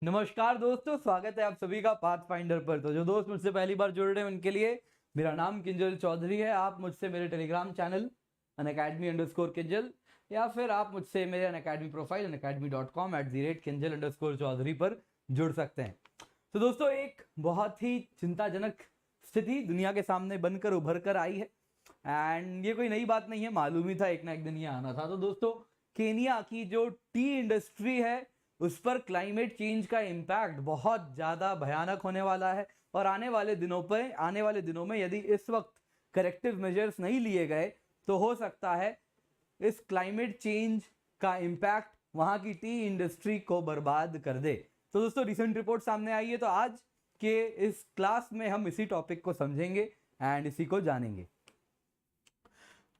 नमस्कार दोस्तों, स्वागत है आप सभी का पाथ फाइंडर पर। तो जो दोस्त मुझसे पहली बार जुड़ रहे हैं उनके लिए मेरा नाम किंजल चौधरी है। आप मुझसे मेरे टेलीग्राम चैनल unacademy_किंजल या फिर आप मुझसे मेरे अनअकैडमी प्रोफाइल unacademy.com@kinjal_चौधरी पर जुड़ सकते हैं। तो दोस्तों, एक बहुत ही चिंताजनक स्थिति दुनिया के सामने बनकर उभर कर आई है एंड ये कोई नई बात नहीं है, मालूम ही था एक ना एक दिन ये आना था। तो दोस्तों, केनिया की जो टी इंडस्ट्री है उस पर क्लाइमेट चेंज का इम्पैक्ट बहुत ज़्यादा भयानक होने वाला है और आने वाले दिनों में यदि इस वक्त करेक्टिव मेजर्स नहीं लिए गए तो हो सकता है इस क्लाइमेट चेंज का इम्पैक्ट वहाँ की टी इंडस्ट्री को बर्बाद कर दे। तो दोस्तों, रिसेंट रिपोर्ट सामने आई है, तो आज के इस क्लास में हम इसी टॉपिक को समझेंगे एंड इसी को जानेंगे।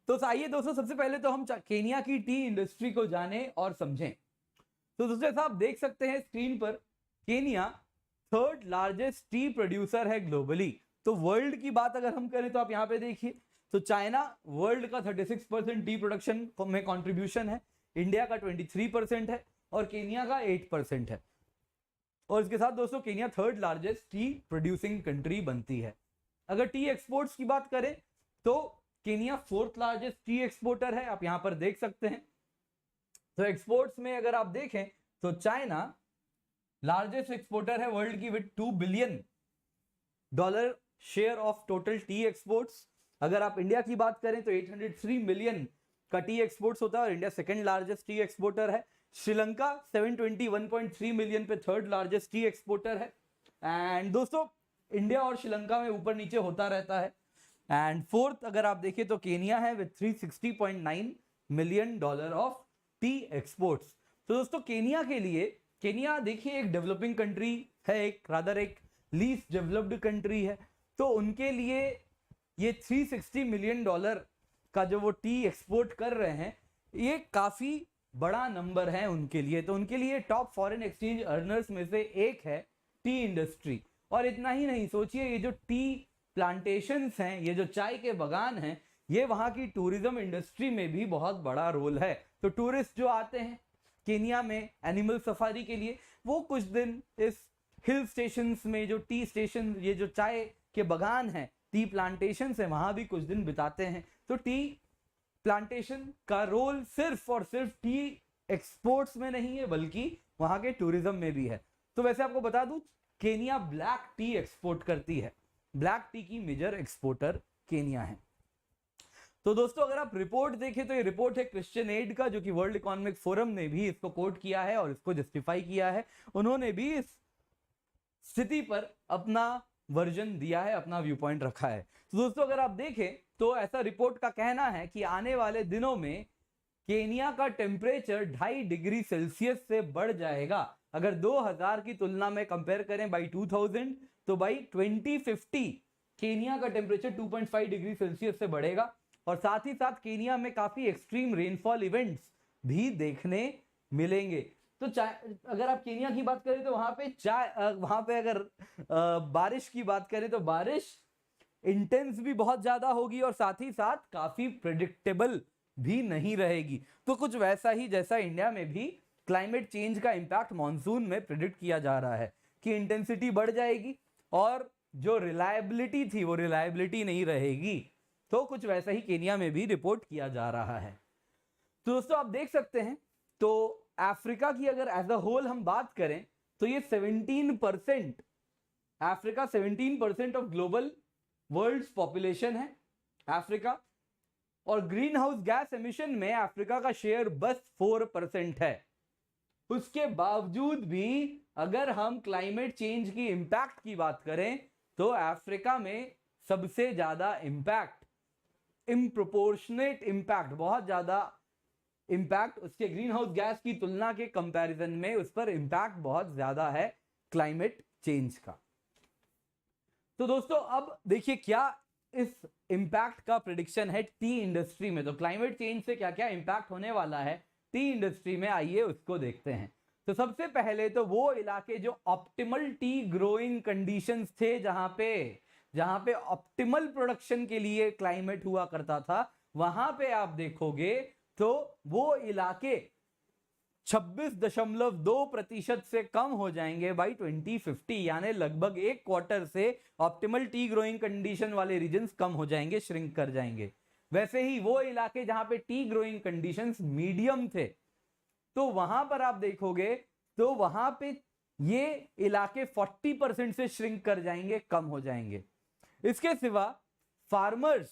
तो आइए दोस्तों, सबसे पहले तो हम केनिया की टी इंडस्ट्री को जानें और समझें। तो दोस्तों, ऐसा आप देख सकते हैं स्क्रीन पर, Kenya third largest T producer है ग्लोबली। तो वर्ल्ड की बात अगर हम करें तो आप यहाँ पे देखिए, तो चाइना वर्ल्ड का 36% टी प्रोडक्शन में कंट्रीब्यूशन है, इंडिया का 23% है और केनिया का 8% है। और इसके साथ दोस्तों, Kenya third largest T producing country बनती है। अगर टी एक्सपोर्ट्स की बात करें तो Kenya fourth largest T exporter है, आप यहां पर देख सकते हैं। तो एक्सपोर्ट्स में अगर आप देखें तो चाइना लार्जेस्ट एक्सपोर्टर है वर्ल्ड की with $2 billion share of total T exports. अगर आप इंडिया की बात करें तो 803 मिलियन का टी एक्सपोर्ट्स होता है और India second largest T exporter है। श्रीलंका 721.3 मिलियन पे थर्ड लार्जेस्ट टी एक्सपोर्टर है। एंड दोस्तों, इंडिया और श्रीलंका में ऊपर नीचे होता रहता है। एंड फोर्थ अगर आप देखें तो केनिया है with $360.9 million of T exports. तो दोस्तों, केनिया के लिए, केनिया देखिए एक डेवलपिंग कंट्री है, एक लीस्ट डेवलप्ड कंट्री है। तो उनके लिए ये $360 मिलियन का जो वो टी एक्सपोर्ट कर रहे हैं, ये काफी बड़ा नंबर है उनके लिए। तो उनके लिए टॉप फॉरेन एक्सचेंज अर्नर्स में से एक है टी इंडस्ट्री। और इतना ही नहीं, सोचिए ये जो टी प्लांटेशंस हैं, ये जो चाय के बागान हैं, ये वहां की टूरिज्म इंडस्ट्री में भी बहुत बड़ा रोल है। तो टूरिस्ट जो आते हैं केनिया में एनिमल सफारी के लिए, वो कुछ दिन इस हिल स्टेशंस में, जो टी स्टेशन, ये जो चाय के बागान हैं, टी प्लांटेशन है, वहां भी कुछ दिन बिताते हैं। तो टी प्लांटेशन का रोल सिर्फ और सिर्फ टी एक्सपोर्ट्स में नहीं है बल्कि वहां के टूरिज्म में भी है। तो वैसे आपको बता दूं, केनिया ब्लैक टी एक्सपोर्ट करती है, ब्लैक टी की मेजर एक्सपोर्टर केनिया है। तो दोस्तों, अगर आप रिपोर्ट देखें तो ये रिपोर्ट है क्रिश्चियन एड का, जो कि वर्ल्ड इकोनॉमिक फोरम ने भी इसको कोट किया है और इसको जस्टिफाई किया है। उन्होंने भी इस स्थिति पर अपना वर्जन दिया है, अपना व्यू पॉइंट रखा है। तो दोस्तों, अगर आप देखें तो ऐसा रिपोर्ट का कहना है कि आने वाले दिनों में केनिया का टेम्परेचर 2.5 डिग्री सेल्सियस से बढ़ जाएगा। अगर 2000 की तुलना में कंपेयर करें बाई 2000, तो बाई 2050 केनिया का टेम्परेचर 2.5 डिग्री सेल्सियस से बढ़ेगा। और साथ ही साथ केनिया में काफी एक्सट्रीम रेनफॉल इवेंट्स भी देखने मिलेंगे। तो अगर आप केनिया की बात करें तो वहां पे अगर बारिश की बात करें तो बारिश इंटेंस भी बहुत ज्यादा होगी और साथ ही साथ काफी प्रेडिक्टेबल भी नहीं रहेगी। तो कुछ वैसा ही जैसा इंडिया में भी क्लाइमेट चेंज का इंपैक्ट मॉनसून में प्रेडिक्ट किया जा रहा है कि इंटेंसिटी बढ़ जाएगी और जो रिलायबिलिटी थी वो रिलायबिलिटी नहीं रहेगी। तो कुछ वैसा ही केनिया में भी रिपोर्ट किया जा रहा है। तो दोस्तों, आप देख सकते हैं, तो अफ्रीका की अगर एज अ होल हम बात करें तो ये 17%, Africa 17% of global world population है अफ्रीका। और ग्रीन हाउस गैस एमिशन में अफ्रीका का शेयर बस 4% है। उसके बावजूद भी अगर हम क्लाइमेट चेंज की इंपैक्ट की बात करें तो अफ्रीका में सबसे ज्यादा इंपैक्ट, इम्प्रोपोर्शनेट इंपैक्ट, बहुत ज्यादा इंपैक्ट उसके ग्रीन हाउस गैस की तुलना के कंपैरिजन में उस पर इंपैक्ट बहुत ज्यादा है क्लाइमेट चेंज का। तो दोस्तों, अब देखिए क्या इस इंपैक्ट का प्रेडिक्शन है टी इंडस्ट्री में। तो क्लाइमेट चेंज से क्या क्या इंपैक्ट होने वाला है टी इंडस्ट्री में, आइए उसको देखते हैं। तो सबसे पहले तो वो इलाके जो ऑप्टिमल टी ग्रोइंग कंडीशंस थे, जहां पे ऑप्टिमल प्रोडक्शन के लिए क्लाइमेट हुआ करता था, वहां पे आप देखोगे तो वो इलाके 26.2% से कम हो जाएंगे बाई 2050, यानी लगभग एक क्वार्टर से ऑप्टिमल टी ग्रोइंग कंडीशन वाले रीजन्स कम हो जाएंगे, श्रिंक कर जाएंगे। वैसे ही वो इलाके जहां पे टी ग्रोइंग कंडीशंस मीडियम थे, तो वहां पर आप देखोगे तो वहां पे ये इलाके 40% से श्रिंक कर जाएंगे, कम हो जाएंगे। इसके सिवा फार्मर्स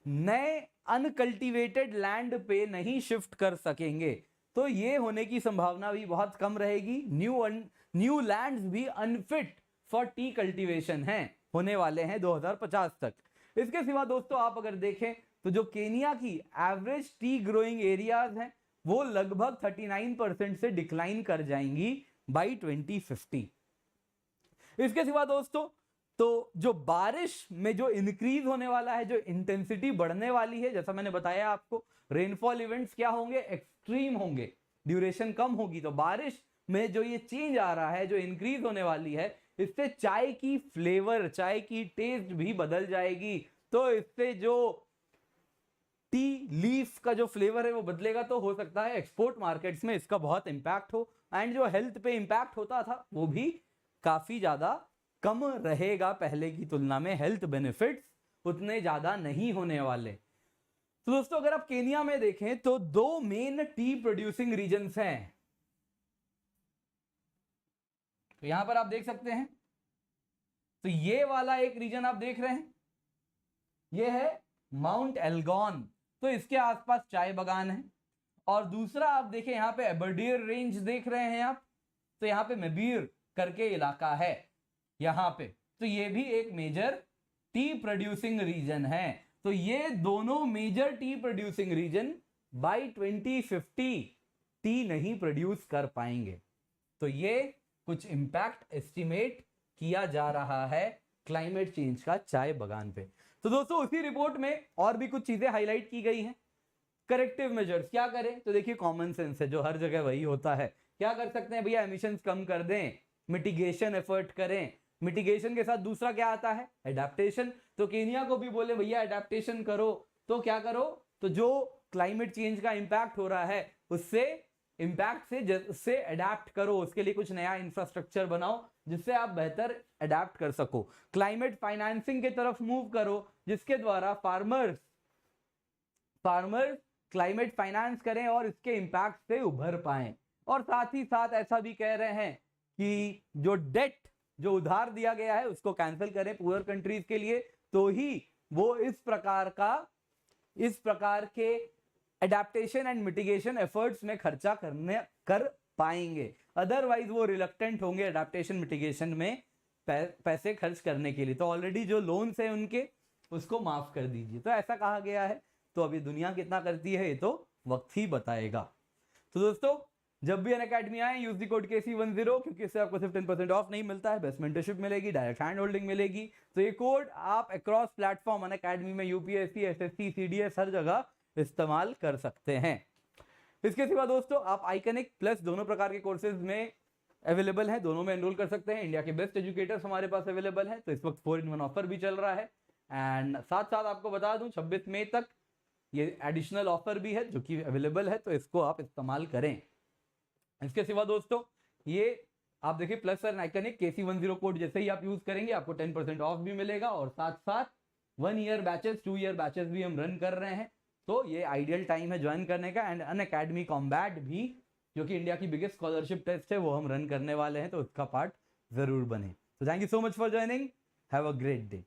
नए अनकल्टिवेटेड लैंड पे नहीं शिफ्ट कर सकेंगे, तो ये होने की संभावना भी बहुत कम रहेगी। न्यू लैंड्स भी अनफिट फॉर टी कल्टीवेशन हैं, होने वाले हैं 2050 तक। इसके सिवा दोस्तों आप अगर देखें तो जो केनिया की एवरेज टी ग्रोइंग एरियाज हैं वो लगभग 39% से डिक्लाइन कर जाएंगी बाई 2050। इसके सिवा दोस्तों तो जो बारिश में जो इंक्रीज होने वाला है, जो इंटेंसिटी बढ़ने वाली है, जैसा मैंने बताया आपको, रेनफॉल इवेंट्स क्या होंगे, एक्सट्रीम होंगे, ड्यूरेशन कम होगी। तो बारिश में जो ये चेंज आ रहा है, जो इंक्रीज होने वाली है, इससे चाय की फ्लेवर, चाय की टेस्ट भी बदल जाएगी। तो इससे जो टी लीफ का जो फ्लेवर है वो बदलेगा, तो हो सकता है एक्सपोर्ट मार्केट्स में इसका बहुत इंपैक्ट हो, एंड जो हेल्थ पे इंपैक्ट होता था वो भी काफी ज्यादा कम रहेगा पहले की तुलना में। हेल्थ बेनिफिट्स उतने ज्यादा नहीं होने वाले। तो दोस्तों अगर आप केनिया में देखें तो दो मेन टी प्रोड्यूसिंग रीजन्स हैं, तो यहां पर आप देख सकते हैं, तो ये वाला एक रीजन आप देख रहे हैं, ये है माउंट एल्गॉन, तो इसके आसपास चाय बागान है। और दूसरा आप देखें यहां पे एबरडीयर रेंज देख रहे हैं आप, तो यहां पे मेबीर करके इलाका है यहां पे, तो ये भी एक मेजर टी प्रोड्यूसिंग रीजन है। तो ये दोनों major tea producing region by 2050 tea नहीं प्रोड्यूस कर पाएंगे। तो ये कुछ इंपैक्ट एस्टिमेट किया जा रहा है क्लाइमेट चेंज का चाय बागान पे। तो दोस्तों उसी रिपोर्ट में और भी कुछ चीजें हाईलाइट की गई हैं। करेक्टिव मेजर्स क्या करें, तो देखिए कॉमन सेंस है, जो हर जगह वही होता है। क्या कर सकते हैं भैया, एमिशंस कम कर दें, मिटिगेशन एफर्ट करें। मिटिगेशन के साथ दूसरा क्या आता है, एडेप्टेशन। तो केनिया को भी बोले भैया एडेप्टेशन करो, तो क्या करो, तो जो क्लाइमेट चेंज का इंपैक्ट हो रहा है उससे इंपैक्ट से अडेप्ट करो, उसके लिए कुछ नया इंफ्रास्ट्रक्चर बनाओ जिससे आप बेहतर अडेप्ट कर सको। क्लाइमेट फाइनेंसिंग की तरफ मूव करो, जिसके द्वारा फार्मर्स क्लाइमेट फाइनेंस करें और इसके इंपैक्ट से उभर पाएं। और साथ ही साथ ऐसा भी कह रहे हैं कि जो डेट, जो उधार दिया गया है उसको कैंसिल करें पुअर कंट्रीज के लिए, तो ही वो इस प्रकार के एडेप्टेशन एंड मिटिगेशन एफर्ट्स में खर्चा कर पाएंगे। अदरवाइज वो रिलक्टेंट होंगे एडेप्टेशन मिटिगेशन में पैसे खर्च करने के लिए। तो ऑलरेडी जो लोन्स है उनके, उसको माफ कर दीजिए, तो ऐसा कहा गया है। तो अभी दुनिया कितना करती है ये तो वक्त ही बताएगा। तो दोस्तों जब भी अनअकैडमी आए यूज द कोड KC10, क्योंकि इससे आपको सिर्फ 10% ऑफ नहीं मिलता है, बेस्ट मेंटरशिप मिलेगी, डायरेक्ट हैंड होल्डिंग मिलेगी। तो ये कोड आप अक्रॉस प्लेटफॉर्म अनअकैडमी में UPSC SSC CDS हर जगह इस्तेमाल कर सकते हैं। इसके सिवा दोस्तों आप आइकनिक प्लस दोनों प्रकार के कोर्सेज में अवेलेबल हैं, दोनों में एनरोल कर सकते हैं। इंडिया के बेस्ट एजुकेटर्स हमारे पास अवेलेबल है, तो इस वक्त 4-in-1 ऑफर भी चल रहा है। एंड साथ साथ आपको बता दूं 26 मई तक ये एडिशनल ऑफर भी है जो कि अवेलेबल है, तो इसको आप इस्तेमाल करें। इसके सिवा दोस्तों ये आप देखिए प्लस और आइकनिक KC10 कोड जैसे ही आप यूज करेंगे आपको 10% ऑफ भी मिलेगा, और साथ साथ 1 ईयर बैचेस 2 ईयर बैचेस भी हम रन कर रहे हैं। तो ये आइडियल टाइम है ज्वाइन करने का। एंड अनअकैडमी कॉम्बैट भी, जो कि इंडिया की बिगेस्ट स्कॉलरशिप टेस्ट है, वो हम रन करने वाले हैं, तो उसका पार्ट जरूर बने। तो thank you so much for joining, have a great day.